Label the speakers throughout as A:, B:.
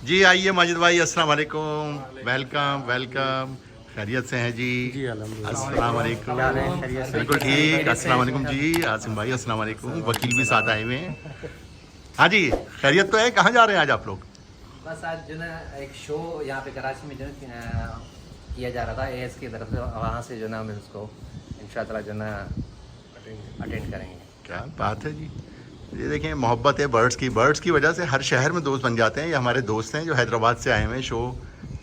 A: जी आइए माजिद भाई, अस्सलाम वालेकुम। Welcome welcome. खैरियत से हैं जी?
B: जी अल्हम्दुलिल्लाह।
A: अस्सलाम वालेकुम। बिल्कुल ठीक। अस्सलाम वालेकुम जी आसिम भाई, अस्सलाम वालेकुम। वकील भी साथ आए हुए हैं। हाँ जी, खैरियत तो है। कहाँ जा रहे हैं आज आप लोग?
C: बस आज जो ना एक शो यहाँ पे कराची में जो है किया जा रहा था एएस की तरफ से, वहाँ से जो ना हम उसको इंशाअल्लाह जो ना अटेंड करेंगे।
A: क्या बात है जी। ये देखें, मोहब्बत है बर्ड्स की वजह से हर शहर में दोस्त बन जाते हैं। ये हमारे दोस्त हैं जो हैदराबाद से आए हुए हैं शो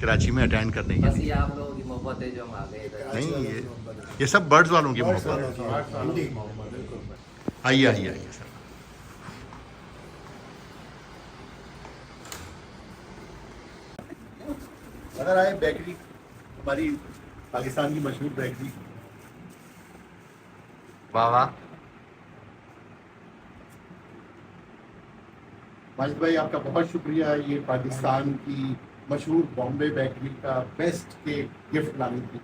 A: कराची में अटेंड करने के
C: बस
A: लिए।
C: ये आप लोगों की मोहब्बत है जो हम आ गए इधर।
A: नहीं, ये सब बर्ड्स वालों की मोहब्बत है। आइए आइए आइए सर। अगर आए बेकरी, हमारी पाकिस्तान की मशहूर बेकरी।
C: वाह वाह।
A: माजिद भाई आपका बहुत शुक्रिया, ये पाकिस्तान की मशहूर बॉम्बे बेकरी का बेस्ट केक गिफ्ट लाने की।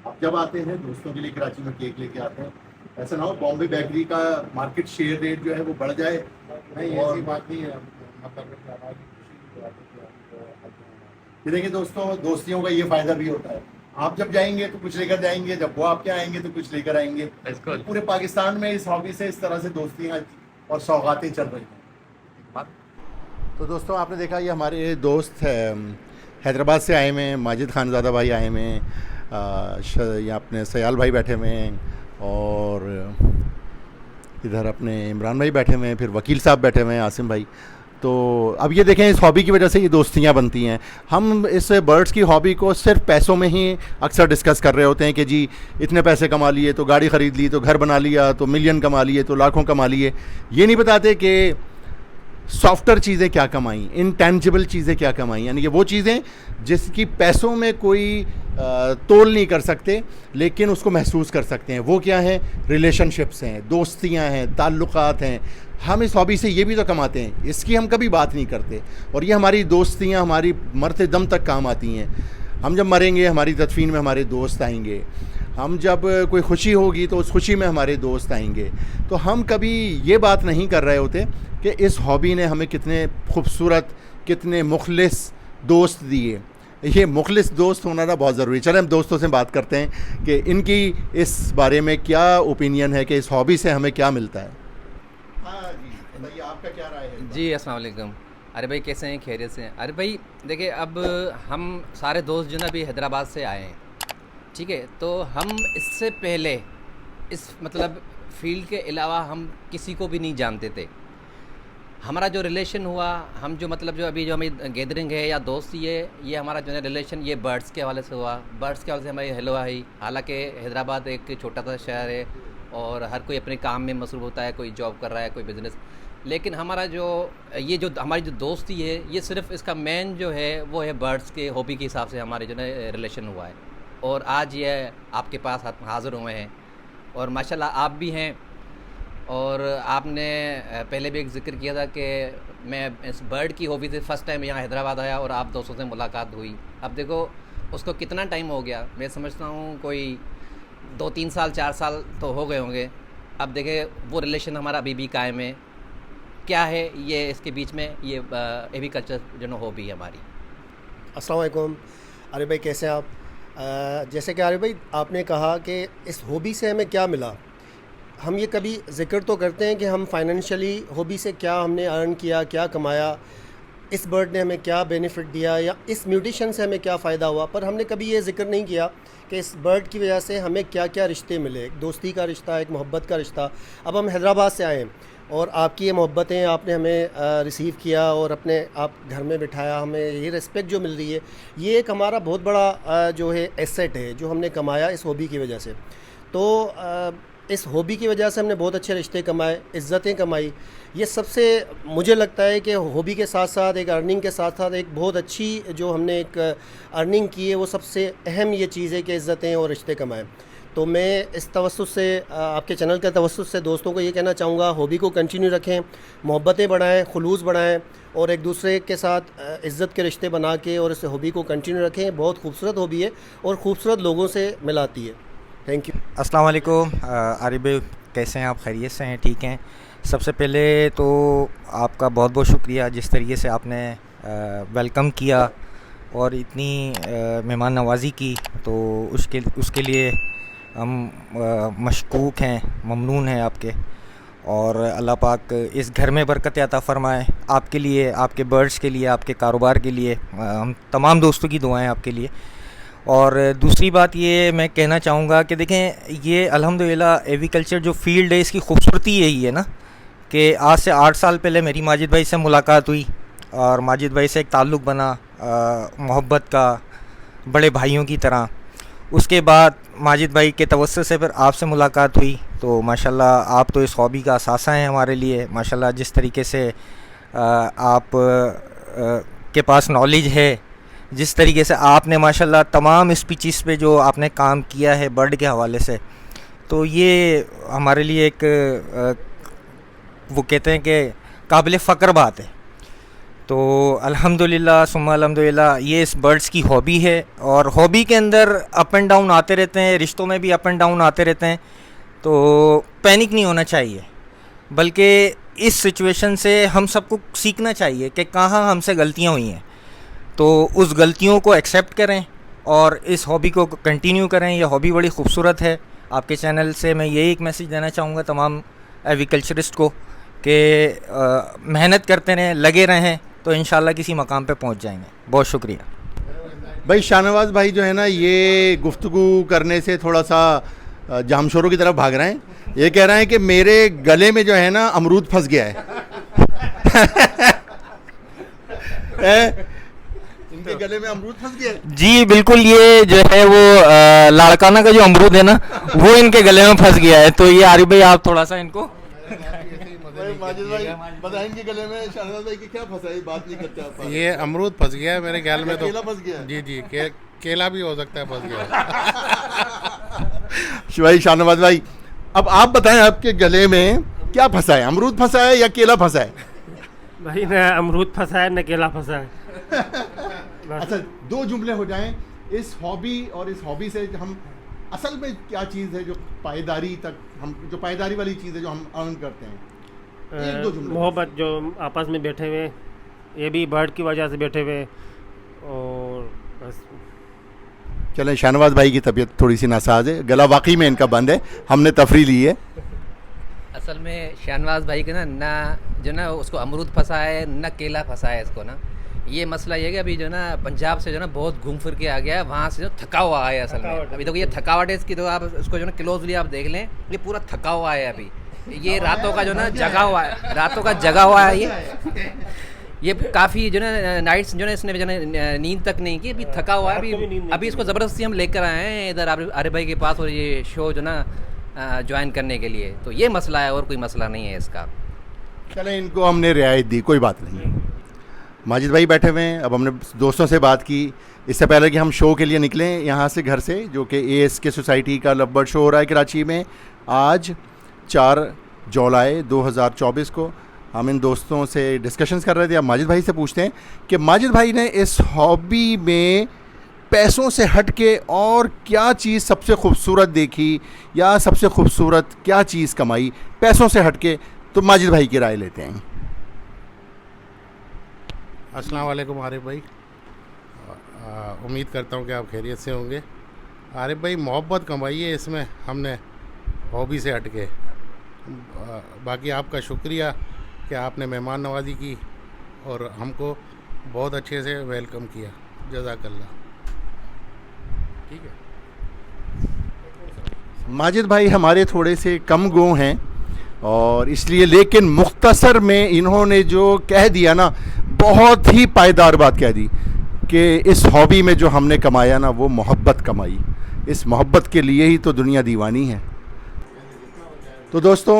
A: आप जब आते हैं दोस्तों के लिए कराची में केक लेके आते हैं, ऐसा ना हो बॉम्बे बेकरी का मार्केट शेयर रेट जो है वो बढ़ जाए।
B: नहीं
A: और
B: ऐसी बात नहीं है,
A: ये देखिए दोस्तों, दोस्तियों का ये फायदा भी होता है। आप जब जाएंगे तो कुछ लेकर जाएंगे, जब वो आपके आएंगे तो कुछ लेकर आएंगे।
C: बिल्कुल।
A: पूरे पाकिस्तान में इस हॉबी से इस तरह से दोस्तियाँ और सौगातें चल रही हैं। तो दोस्तों आपने देखा, ये हमारे दोस्त हैदराबाद से आए हुए हैं। माजिद खानज़ादा भाई आए हुए हैं, ये अपने सयाल भाई बैठे हुए हैं, और इधर अपने इमरान भाई बैठे हुए हैं, फिर वकील साहब बैठे हुए हैं, आसिम भाई। तो अब ये देखें, इस हॉबी की वजह से ये दोस्तियाँ बनती हैं। हम इस बर्ड्स की हॉबी को सिर्फ पैसों में ही अक्सर डिस्कस कर रहे होते हैं कि जी इतने पैसे कमा लिए तो गाड़ी ख़रीद ली, तो घर बना लिया, तो मिलियन कमा लिए, तो लाखों कमा लिए। ये नहीं बताते कि सॉफ्टवेयर चीज़ें क्या कमाई, इनटेंजिबल चीज़ें क्या कमाई, यानी कि वो चीज़ें जिसकी पैसों में कोई तोल नहीं कर सकते लेकिन उसको महसूस कर सकते हैं। वो क्या है? रिलेशनशिप्स हैं, दोस्तियां हैं, ताल्लुकात हैं। हम इस हॉबी से ये भी तो कमाते हैं, इसकी हम कभी बात नहीं करते। और ये हमारी दोस्तियां हमारी मरते दम तक काम आती हैं। हम जब मरेंगे हमारी तदफीन में हमारे दोस्त आएंगे, हम जब कोई खुशी होगी तो उस खुशी में हमारे दोस्त आएंगे। तो हम कभी ये बात नहीं कर रहे होते कि इस हॉबी ने हमें कितने खूबसूरत, कितने मुखलिस दोस्त दिए। ये मुखलिस दोस्त होना ना बहुत ज़रूरी है। चलें हम दोस्तों से बात करते हैं कि इनकी इस बारे में क्या ओपिनियन है कि इस हॉबी से हमें क्या मिलता है। हाँ जी, बताइए आपका क्या राय है?
C: जी अस्सलाम वालेकुम। अरे भाई कैसे हैं? खैरियत से हैं? अरे भाई देखिए, अब हम सारे दोस्त जो ना अभी हैदराबाद से आए हैं, ठीक है। तो हम इससे पहले इस मतलब फील्ड के अलावा हम किसी को भी नहीं जानते थे। हमारा जो रिलेशन हुआ, हम जो मतलब जो अभी जो हमें गैदरिंग है या दोस्ती है, ये हमारा जो है रिलेशन ये बर्ड्स के हवाले से हुआ। बर्ड्स के हवाले से हमारी हेलो आई। हालांकि हैदराबाद एक छोटा सा शहर है और हर कोई अपने काम में मसरूफ़ होता है, कोई जॉब कर रहा है, कोई बिज़नेस। लेकिन हमारा जो ये जो हमारी जो दोस्ती है, ये सिर्फ इसका मेन जो है वो है बर्ड्स के हॉबी के हिसाब से हमारे जो है रिलेशन हुआ है। और आज ये आपके पास हाज़िर हुए हैं और माशाल्लाह आप भी हैं। और आपने पहले भी एक ज़िक्र किया था कि मैं इस बर्ड की हॉबी से फ़र्स्ट टाइम यहाँ हैदराबाद आया और आप दोस्तों से मुलाकात हुई। अब देखो उसको कितना टाइम हो गया, मैं समझता हूँ कोई 2-3 साल 4 साल तो हो गए होंगे। अब देखें वो रिलेशन हमारा अभी भी कायम है। क्या है ये इसके बीच में, ये एग्रीकल्चर जो है हॉबी है हमारी।
B: अस्सलाम वालेकुम। अरे भाई कैसे हैं आप? जैसे कि अरे भाई आपने कहा कि इस हॉबी से हमें क्या मिला। हम ये कभी ज़िक्र तो करते हैं कि हम फाइनेंशियली हॉबी से क्या हमने अर्न किया, क्या कमाया, इस बर्ड ने हमें क्या बेनिफिट दिया या इस म्यूटेशन से हमें क्या फ़ायदा हुआ, पर हमने कभी ये ज़िक्र नहीं किया कि इस बर्ड की वजह से हमें क्या क्या रिश्ते मिले। एक दोस्ती का रिश्ता, एक मोहब्बत का रिश्ता। अब हम हैदराबाद से आए हैं और आपकी ये मोहब्बतें, आपने हमें रिसीव किया और अपने आप घर में बिठाया, हमें ये रिस्पेक्ट जो मिल रही है, ये एक हमारा बहुत बड़ा जो है एसेट है जो हमने कमाया इस हॉबी की वजह से। तो इस हॉबी की वजह से हमने बहुत अच्छे रिश्ते कमाए, इज़्ज़तें कमाई। ये सबसे मुझे लगता है कि हॉबी के साथ साथ एक अर्निंग के साथ साथ एक बहुत अच्छी जो हमने एक अर्निंग की है, वो सबसे अहम ये चीज़ है कि इज़्ज़तें और रिश्ते कमाएं। तो मैं इस तवस्सुस से आपके चैनल के तवस्सुस से दोस्तों को ये कहना चाहूँगा, हॉबी को कंटिन्यू रखें, मोहब्बतें बढ़ाएं, खुलूस बढ़ाएं और एक दूसरे के साथ इज़्ज़त के रिश्ते बना के और इस हॉबी को कंटिन्यू रखें। बहुत खूबसूरत हॉबी है और ख़ूबसूरत लोगों से मिलाती है। Thank you.
D: अस्सलाम वालेकुम। आरिफ भाई कैसे हैं आप? खैरियत से हैं? ठीक हैं। सबसे पहले तो आपका बहुत बहुत शुक्रिया जिस तरीके से आपने वेलकम किया और इतनी मेहमान नवाज़ी की, तो उसके लिए हम मशकूक हैं, ममनून हैं आपके। और अल्लाह पाक इस घर में बरकत अता फ़रमाए आपके लिए, आपके बर्ड्स के लिए, आपके कारोबार के लिए। हम तमाम दोस्तों की दुआएं आपके लिए। और दूसरी बात ये मैं कहना चाहूँगा कि देखें, ये अल्हम्दुलिल्लाह एग्रीकल्चर जो फील्ड है इसकी खूबसूरती यही है ना कि आज से 8 साल पहले मेरी माजिद भाई से मुलाकात हुई और माजिद भाई से एक ताल्लुक़ बना मोहब्बत का, बड़े भाइयों की तरह। उसके बाद माजिद भाई के तवस्सुत से फिर आपसे मुलाकात हुई, तो माशाल्लाह आप तो इस हॉबी का असासा हैं हमारे लिए। माशाल्लाह जिस तरीके से आप के पास नॉलेज है, जिस तरीके से आपने माशाल्लाह तमाम स्पीचेस पे जो आपने काम किया है बर्ड के हवाले से, तो ये हमारे लिए एक वो कहते हैं कि काबिल फ़ख्र बात है। तो अल्हम्दुलिल्लाह सुम्मा अल्हम्दुलिल्लाह ये इस बर्ड्स की हॉबी है, और हॉबी के अंदर अप एंड डाउन आते रहते हैं, रिश्तों में भी अप एंड डाउन आते रहते हैं। तो पैनिक नहीं होना चाहिए, बल्कि इस सिचुएशन से हम सबको सीखना चाहिए कि कहाँ हमसे गलतियाँ हुई हैं, तो उस गलतियों को एक्सेप्ट करें और इस हॉबी को कंटिन्यू करें। यह हॉबी बड़ी खूबसूरत है। आपके चैनल से मैं यही एक मैसेज देना चाहूँगा तमाम एग्रीकल्चरिस्ट को कि मेहनत करते रहें, लगे रहें, तो इंशाल्लाह किसी मकाम पे पहुंच जाएंगे। बहुत शुक्रिया
A: भाई। शाहनवाज़ भाई जो है ना, ये गुफ्तगू करने से थोड़ा सा जामशोरों की तरफ भाग रहे हैं। ये कह रहे हैं कि मेरे गले में जो है ना अमरूद फंस गया है। इनके गले में अमरूद फंस गया है।
D: जी बिल्कुल, ये जो है वो लाड़काना का जो अमरूद है ना वो इनके गले में फंस गया है। तो ये आरिफ भाई आप थोड़ा सा इनको
A: माजिद भाई बताएंगे गले में शाहनवाज़ भाई की क्या फंसा है, बात नहीं करते आप।
E: ये अमरूद फंस गया है मेरे ख्याल में। तो
A: केला फंस गया।
E: जी जी, केला भी हो सकता है फंस गया।
A: भाई शाहनवाज़ भाई, अब आप बताएं आपके गले में क्या फंसा है, अमरूद फंसा है या केला फंसा है?
F: भाई न अमरूद फंसा है न केला फंसा है।
A: अच्छा, 2 जुमले हो जाएं इस हॉबी और इस हॉबी से हम असल में क्या चीज़ है जो पायदारी तक हम, जो पायदारी वाली चीज़ है जो हम अर्न करते हैं। 1-2 जुमले।
F: मोहब्बत, जो आपस में बैठे हुए, ये भी बर्ड की वजह से बैठे हुए। और बस
A: चलें, शाहनवाज़ भाई की तबीयत थोड़ी सी नासाज है, गला वाकई में इनका बंद है, हमने तफरी ली है।
C: असल में शाहनवाज़ भाई के ना जो ना उसको अमरूद फंसा है न केला फंसा है इसको ना। ये मसला ये है कि अभी जो ना पंजाब से जो ना बहुत घूम फिर के आ गया है, वहाँ से जो थका हुआ है असल में। अभी तो ये थकावट है इसकी, तो आप इसको जो ना क्लोजली आप देख लें, ये पूरा थका हुआ है अभी। ये रातों का जो ना जगा हुआ है, रातों का जगा हुआ है ये काफ़ी जो ना नाइट्स जो ना इसने जो ना नींद तक नहीं की, अभी थका हुआ है। अभी इसको ज़बरदस्ती हम लेकर आए हैं इधर आरिफ भाई के पास, और ये शो जो ना ज्वाइन करने के लिए। तो ये मसला है और कोई मसला नहीं है इसका।
A: चलें, इनको हमने रियायत दी, कोई बात नहीं। माजिद भाई बैठे हुए हैं, अब हमने दोस्तों से बात की। इससे पहले कि हम शो के लिए निकलें यहाँ से घर से, जो कि ASK सोसाइटी का लवबर्ड शो हो रहा है कराची में, आज 4 जुलाई 2024 को, हम इन दोस्तों से डिस्कशंस कर रहे थे। अब माजिद भाई से पूछते हैं कि माजिद भाई ने इस हॉबी में पैसों से हट के और क्या चीज़ सबसे खूबसूरत देखी, या सबसे खूबसूरत क्या चीज़ कमाई पैसों से हट के। तो माजिद भाई की राय लेते हैं।
E: अस्सलाम वालेकुम आरिफ भाई, उम्मीद करता हूँ कि आप खैरियत से होंगे। आरिफ भाई, मोहब्बत कमाई है इसमें हमने हॉबी से हट के। बाकी आपका शुक्रिया कि आपने मेहमान नवाजी की और हमको बहुत अच्छे से वेलकम किया। जज़ाकल्लाह। ठीक है।
A: माजिद भाई हमारे थोड़े से कम गो हैं, और इसलिए, लेकिन मुख्तसर में इन्होंने जो कह दिया ना, बहुत ही पायदार बात कह दी कि इस हॉबी में जो हमने कमाया ना, वो मोहब्बत कमाई। इस मोहब्बत के लिए ही तो दुनिया दीवानी है। तो दोस्तों,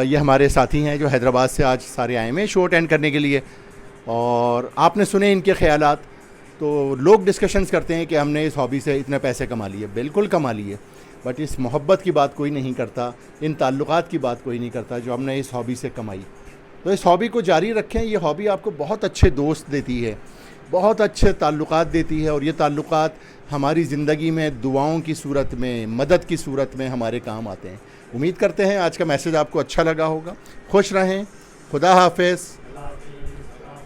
A: ये हमारे साथी हैं जो हैदराबाद से आज सारे आए हैं शो अटेंड करने के लिए, और आपने सुने इनके ख्यालात। तो लोग डिस्कशंस करते हैं कि हमने इस हॉबी से इतने पैसे कमा लिए। बिल्कुल कमा लिए, बट इस मोहब्बत की बात कोई नहीं करता, इन ताल्लुकात की बात कोई नहीं करता जो हमने इस हॉबी से कमाई। तो इस हॉबी को जारी रखें। ये हॉबी आपको बहुत अच्छे दोस्त देती है, बहुत अच्छे ताल्लुकात देती है, और ये ताल्लुकात हमारी ज़िंदगी में दुआओं की सूरत में, मदद की सूरत में हमारे काम आते हैं। उम्मीद करते हैं आज का मैसेज आपको अच्छा लगा होगा। खुश रहें, खुदा हाफिज़।